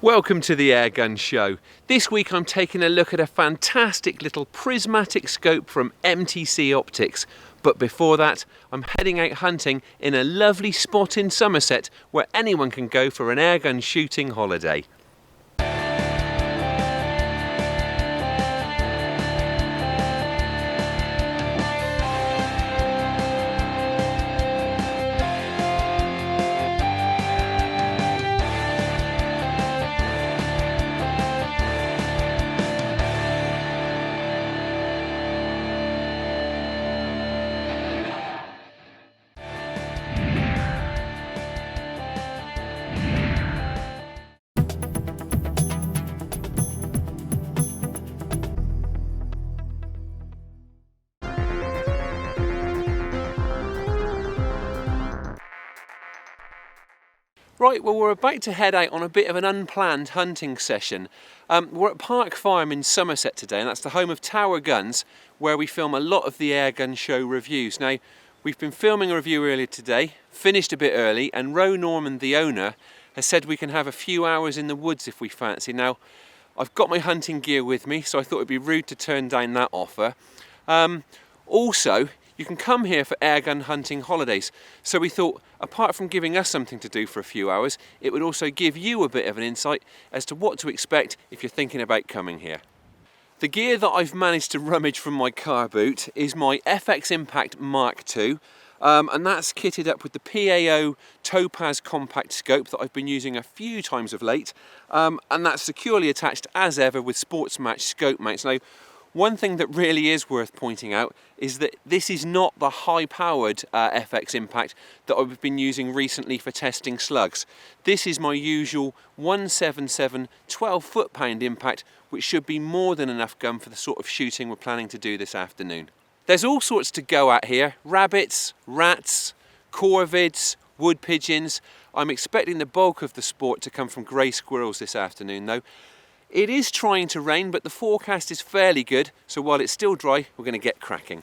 Welcome to the Airgun Show. This week I'm taking a look at a fantastic little prismatic scope from MTC Optics. But before that, I'm heading out hunting in a lovely spot in Somerset where anyone can go for an airgun shooting holiday. Right, well we're about to head out on a bit of an unplanned hunting session. We're at Pike Farm in Somerset today, and that's the home of Tower Guns, where we film a lot of the Airgun Show reviews. Now, we've been filming a review earlier today, finished a bit early, and Ro Norman, the owner, has said we can have a few hours in the woods if we fancy. Now, I've got my hunting gear with me, so I thought it'd be rude to turn down that offer. Also, you can come here for airgun hunting holidays. So we thought, apart from giving us something to do for a few hours, it would also give you a bit of an insight as to what to expect if you're thinking about coming here. The gear that I've managed to rummage from my car boot is my FX Impact Mark II, and that's kitted up with the PAO Topaz compact scope that I've been using a few times of late, and that's securely attached as ever with Sports Match scope mounts. Now, one thing that really is worth pointing out is that this is not the high-powered FX Impact that I've been using recently for testing slugs. This is my usual 177 12 foot-pound impact, which should be more than enough gun for the sort of shooting we're planning to do this afternoon. There's all sorts to go at here: rabbits, rats, corvids, wood pigeons. I'm expecting the bulk of the sport to come from grey squirrels this afternoon though. It is trying to rain, but the forecast is fairly good, so while it's still dry, we're going to get cracking.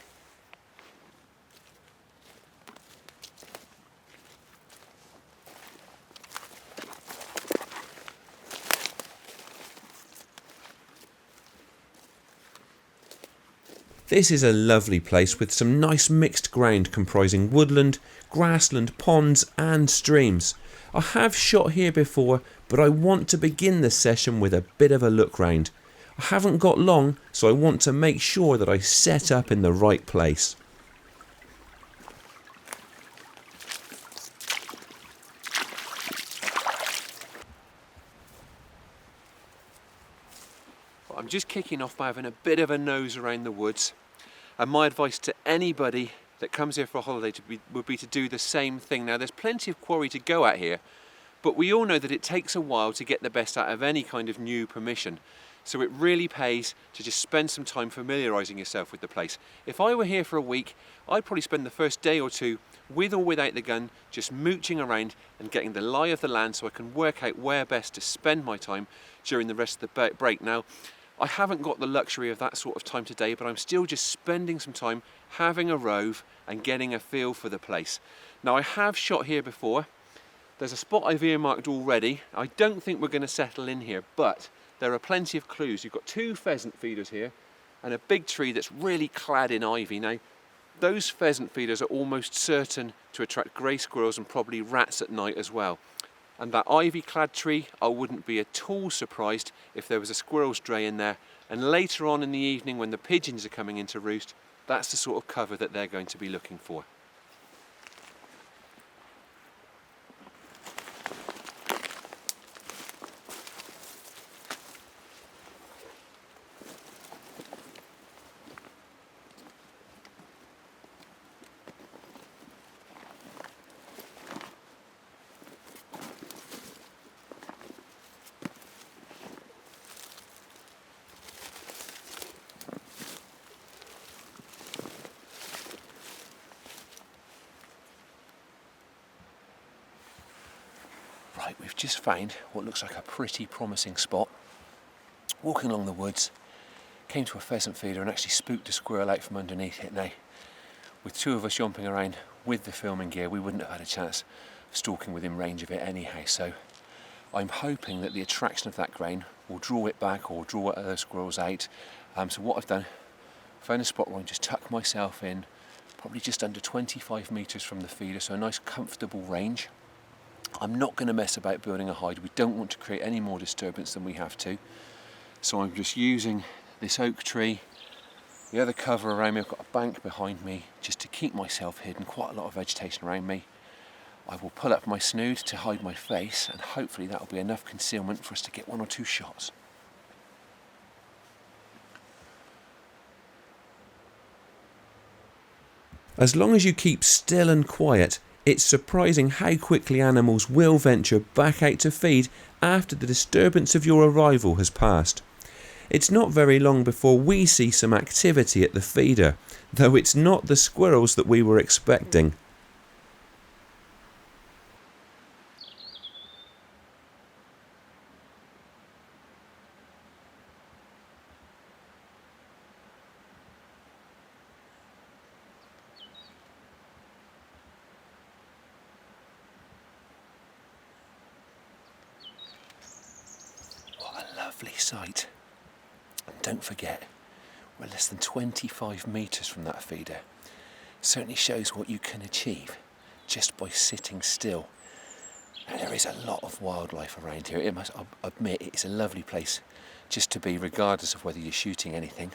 This is a lovely place with some nice mixed ground comprising woodland, grassland, ponds and streams. I have shot here before, but I want to begin this session with a bit of a look round. I haven't got long, so I want to make sure that I set up in the right place. I'm just kicking off by having a bit of a nose around the woods, and my advice to anybody that comes here for a holiday would be to do the same thing. Now, there's plenty of quarry to go at here, but we all know that it takes a while to get the best out of any kind of new permission. So it really pays to just spend some time familiarising yourself with the place. If I were here for a week, I'd probably spend the first day or two, with or without the gun, just mooching around and getting the lie of the land so I can work out where best to spend my time during the rest of the break. Now, I haven't got the luxury of that sort of time today, but I'm still just spending some time having a rove and getting a feel for the place. Now, I have shot here before. There's a spot I've earmarked already. I don't think we're going to settle in here, but there are plenty of clues. You've got two pheasant feeders here and a big tree that's really clad in ivy. Now, those pheasant feeders are almost certain to attract grey squirrels and probably rats at night as well. And that ivy-clad tree, I wouldn't be at all surprised if there was a squirrel stray in there. And later on in the evening, when the pigeons are coming in to roost, that's the sort of cover that they're going to be looking for. Right, we've just found what looks like a pretty promising spot. Walking along the woods, came to a pheasant feeder and actually spooked a squirrel out from underneath it. Now, with two of us yomping around with the filming gear, we wouldn't have had a chance of stalking within range of it anyhow, so I'm hoping that the attraction of that grain will draw it back or draw other squirrels out. So what I've done, found a spot where I can just tuck myself in, probably just under 25 metres from the feeder, so a nice comfortable range. I'm not going to mess about building a hide. We don't want to create any more disturbance than we have to. So I'm just using this oak tree, the other cover around me. I've got a bank behind me just to keep myself hidden, quite a lot of vegetation around me. I will pull up my snood to hide my face, and hopefully that will be enough concealment for us to get 1 or 2 shots. As long as you keep still and quiet, it's surprising how quickly animals will venture back out to feed after the disturbance of your arrival has passed. It's not very long before we see some activity at the feeder, though it's not the squirrels that we were expecting. Lovely sight. And don't forget, we're less than 25 metres from that feeder. Certainly shows what you can achieve just by sitting still. Now, there is a lot of wildlife around here. I'll admit it's a lovely place just to be, regardless of whether you're shooting anything.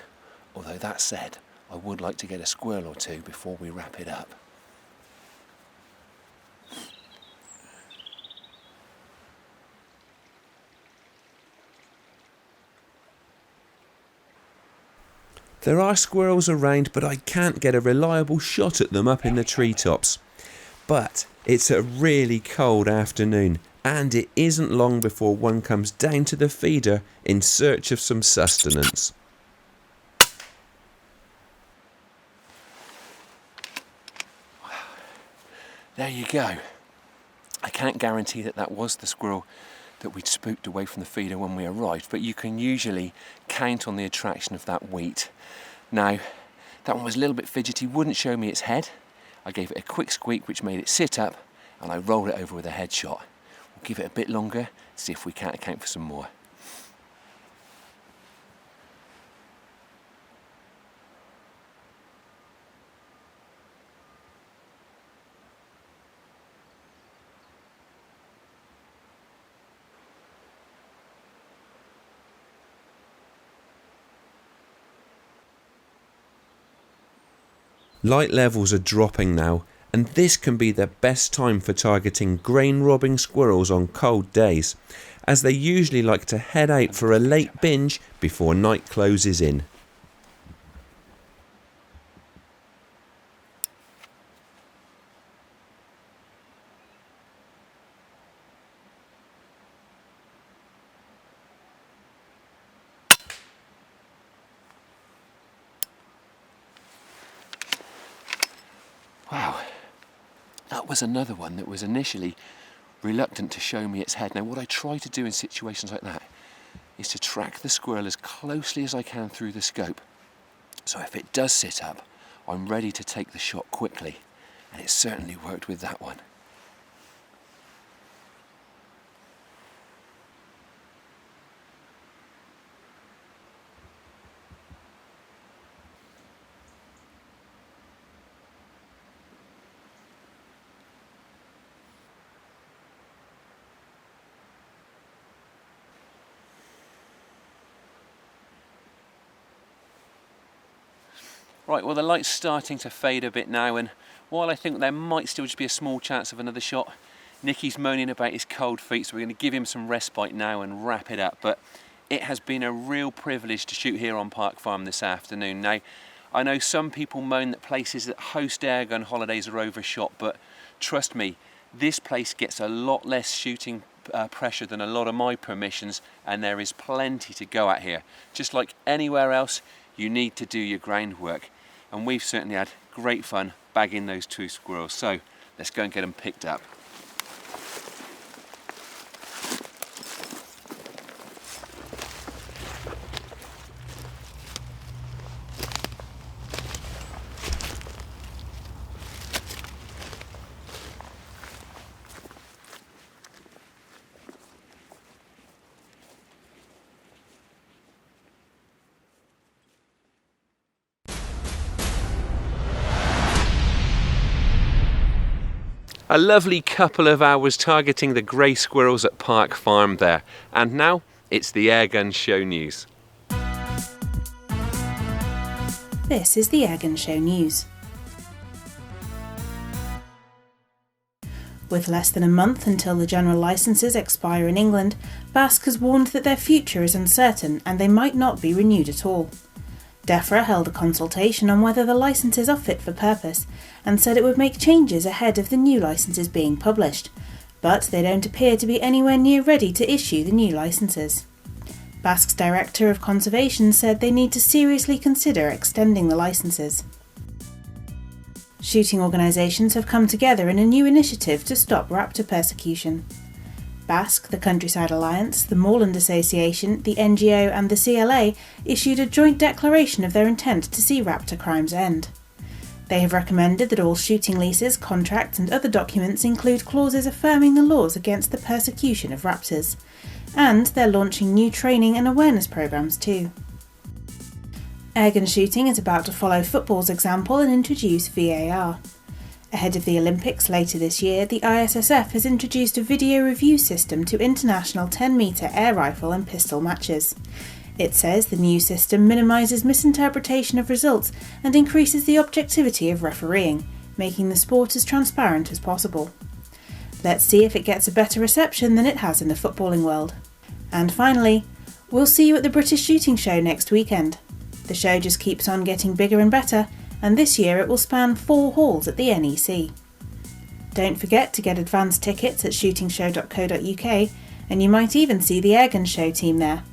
Although that said, I would like to get a squirrel or two before we wrap it up. There are squirrels around, but I can't get a reliable shot at them up in the treetops. But it's a really cold afternoon, and it isn't long before one comes down to the feeder in search of some sustenance. There you go. I can't guarantee that that was the squirrel that we'd spooked away from the feeder when we arrived, but you can usually count on the attraction of that wheat. Now, that one was a little bit fidgety, wouldn't show me its head. I gave it a quick squeak which made it sit up, and I rolled it over with a headshot. We'll give it a bit longer, see if we can't account for some more. Light levels are dropping now, and this can be the best time for targeting grain robbing squirrels on cold days, as they usually like to head out for a late binge before night closes in. Wow, that was another one that was initially reluctant to show me its head. Now, what I try to do in situations like that is to track the squirrel as closely as I can through the scope. So if it does sit up, I'm ready to take the shot quickly, and it certainly worked with that one. Right, well, the light's starting to fade a bit now, and while I think there might still just be a small chance of another shot, Nicky's moaning about his cold feet, so we're going to give him some respite now and wrap it up. But it has been a real privilege to shoot here on Pike Farm this afternoon. Now, I know some people moan that places that host airgun holidays are overshot, but trust me, this place gets a lot less shooting pressure than a lot of my permissions, and there is plenty to go at here. Just like anywhere else, you need to do your groundwork. And we've certainly had great fun bagging those 2 squirrels. So let's go and get them picked up. A lovely couple of hours targeting the grey squirrels at Pike Farm there. And now it's the Airgun Show news. This is the Airgun Show news. With less than a month until the general licences expire in England, BASC has warned that their future is uncertain and they might not be renewed at all. DEFRA held a consultation on whether the licences are fit for purpose and said it would make changes ahead of the new licences being published, but they don't appear to be anywhere near ready to issue the new licences. BASC's Director of Conservation said they need to seriously consider extending the licences. Shooting organisations have come together in a new initiative to stop raptor persecution. BASC, the Countryside Alliance, the Moorland Association, the NGO and the CLA issued a joint declaration of their intent to see raptor crimes end. They have recommended that all shooting leases, contracts and other documents include clauses affirming the laws against the persecution of raptors. And they're launching new training and awareness programmes too. Airgun shooting is about to follow football's example and introduce VAR. Ahead of the Olympics later this year, the ISSF has introduced a video review system to international 10-metre air rifle and pistol matches. It says the new system minimises misinterpretation of results and increases the objectivity of refereeing, making the sport as transparent as possible. Let's see if it gets a better reception than it has in the footballing world. And finally, we'll see you at the British Shooting Show next weekend. The show just keeps on getting bigger and better, and this year it will span 4 halls at the NEC. Don't forget to get advance tickets at shootingshow.co.uk, and you might even see the Airgun Show team there.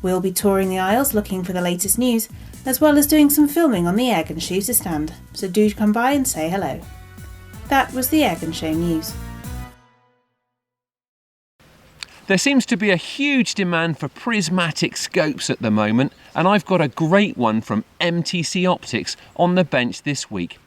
We'll be touring the aisles looking for the latest news, as well as doing some filming on the Airgun Shooter stand, so do come by and say hello. That was the Airgun Show news. There seems to be a huge demand for prismatic scopes at the moment, and I've got a great one from MTC Optics on the bench this week.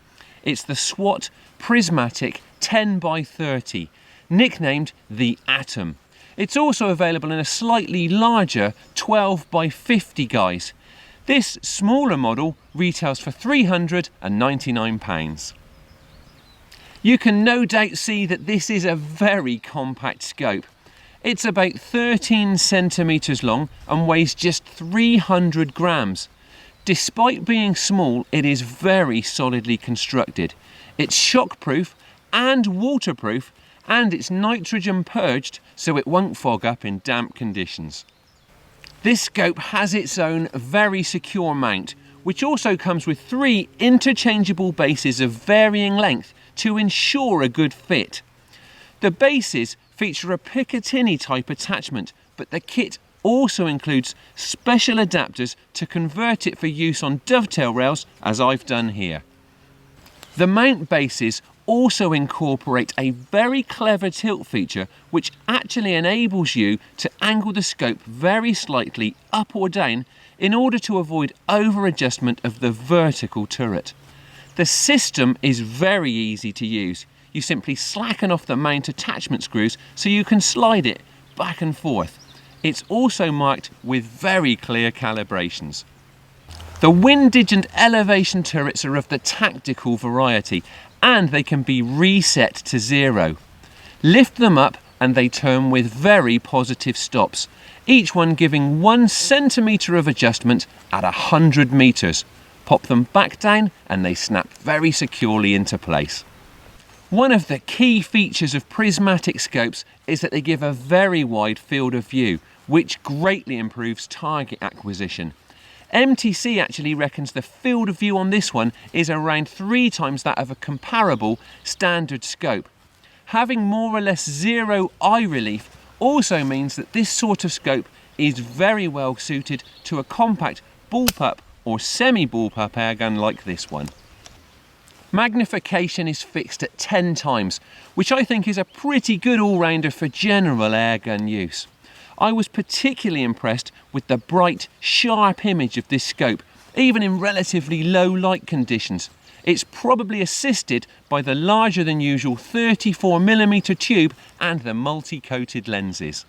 It's the SWAT Prismatic 10x30, nicknamed the Atom. It's also available in a slightly larger 12x50 guise. This smaller model retails for £399. You can no doubt see that this is a very compact scope. It's about 13 centimetres long and weighs just 300 grams. Despite being small, it is very solidly constructed. It's shockproof and waterproof, and it's nitrogen purged so it won't fog up in damp conditions. This scope has its own very secure mount, which also comes with 3 interchangeable bases of varying length to ensure a good fit. The bases feature a Picatinny type attachment, but the kit also includes special adapters to convert it for use on dovetail rails, as I've done here. The mount bases also incorporate a very clever tilt feature which actually enables you to angle the scope very slightly up or down in order to avoid over adjustment of the vertical turret. The system is very easy to use. You simply slacken off the mount attachment screws so you can slide it back and forth. It's also marked with very clear calibrations. The windage and elevation turrets are of the tactical variety, and they can be reset to 0. Lift them up and they turn with very positive stops, each one giving 1 centimetre of adjustment at 100 metres. Pop them back down and they snap very securely into place. One of the key features of prismatic scopes is that they give a very wide field of view, which greatly improves target acquisition. MTC actually reckons the field of view on this one is around 3 times that of a comparable standard scope. Having more or less 0 eye relief also means that this sort of scope is very well suited to a compact bullpup or semi-bullpup airgun like this one. Magnification is fixed at 10 times, which I think is a pretty good all-rounder for general airgun use. I was particularly impressed with the bright, sharp image of this scope, even in relatively low light conditions. It's probably assisted by the larger than usual 34mm tube and the multi-coated lenses.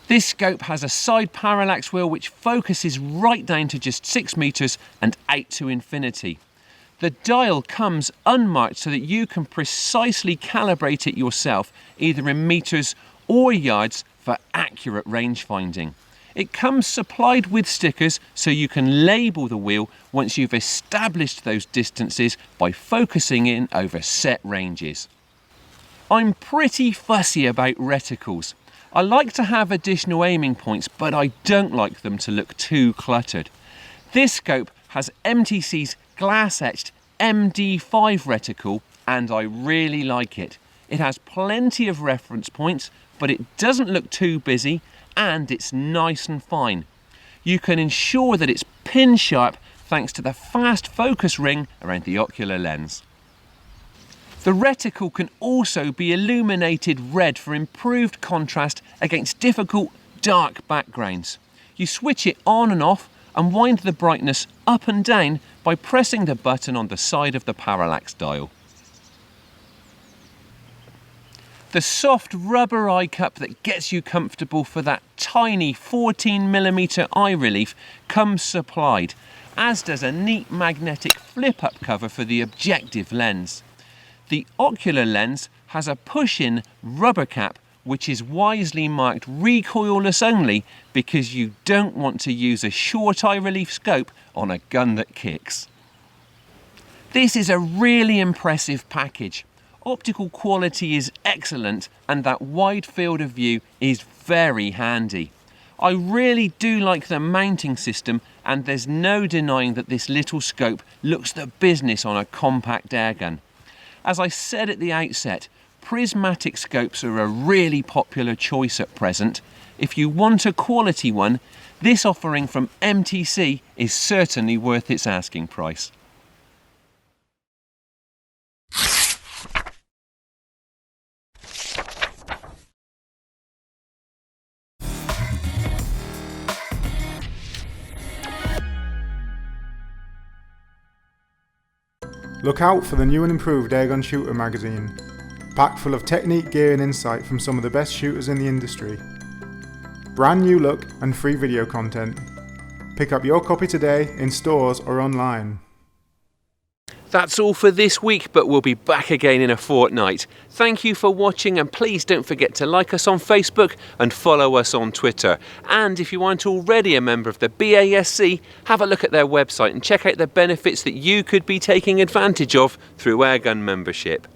This scope has a side parallax wheel which focuses right down to just 6 metres and out to infinity. The dial comes unmarked so that you can precisely calibrate it yourself, either in meters or yards, for accurate range finding. It comes supplied with stickers so you can label the wheel once you've established those distances by focusing in over set ranges. I'm pretty fussy about reticles. I like to have additional aiming points, but I don't like them to look too cluttered. This scope has MTC's glass-etched MD5 reticle, and I really like it. It has plenty of reference points, but it doesn't look too busy, and it's nice and fine. You can ensure that it's pin sharp thanks to the fast focus ring around the ocular lens. The reticle can also be illuminated red for improved contrast against difficult dark backgrounds. You switch it on and off and wind the brightness up and down by pressing the button on the side of the parallax dial. The soft rubber eye cup that gets you comfortable for that tiny 14mm eye relief comes supplied, as does a neat magnetic flip-up cover for the objective lens. The ocular lens has a push-in rubber cap which is wisely marked recoilless only because you don't want to use a short eye relief scope on a gun that kicks. This is a really impressive package. Optical quality is excellent and that wide field of view is very handy. I really do like the mounting system, and there's no denying that this little scope looks the business on a compact airgun. As I said at the outset, prismatic scopes are a really popular choice at present. If you want a quality one, this offering from MTC is certainly worth its asking price. Look out for the new and improved Airgun Shooter magazine, packed full of technique, gear and insight from some of the best shooters in the industry. Brand new look and free video content. Pick up your copy today in stores or online. That's all for this week, but we'll be back again in a fortnight. Thank you for watching, and please don't forget to like us on Facebook and follow us on Twitter. And if you aren't already a member of the BASC, have a look at their website and check out the benefits that you could be taking advantage of through Airgun membership.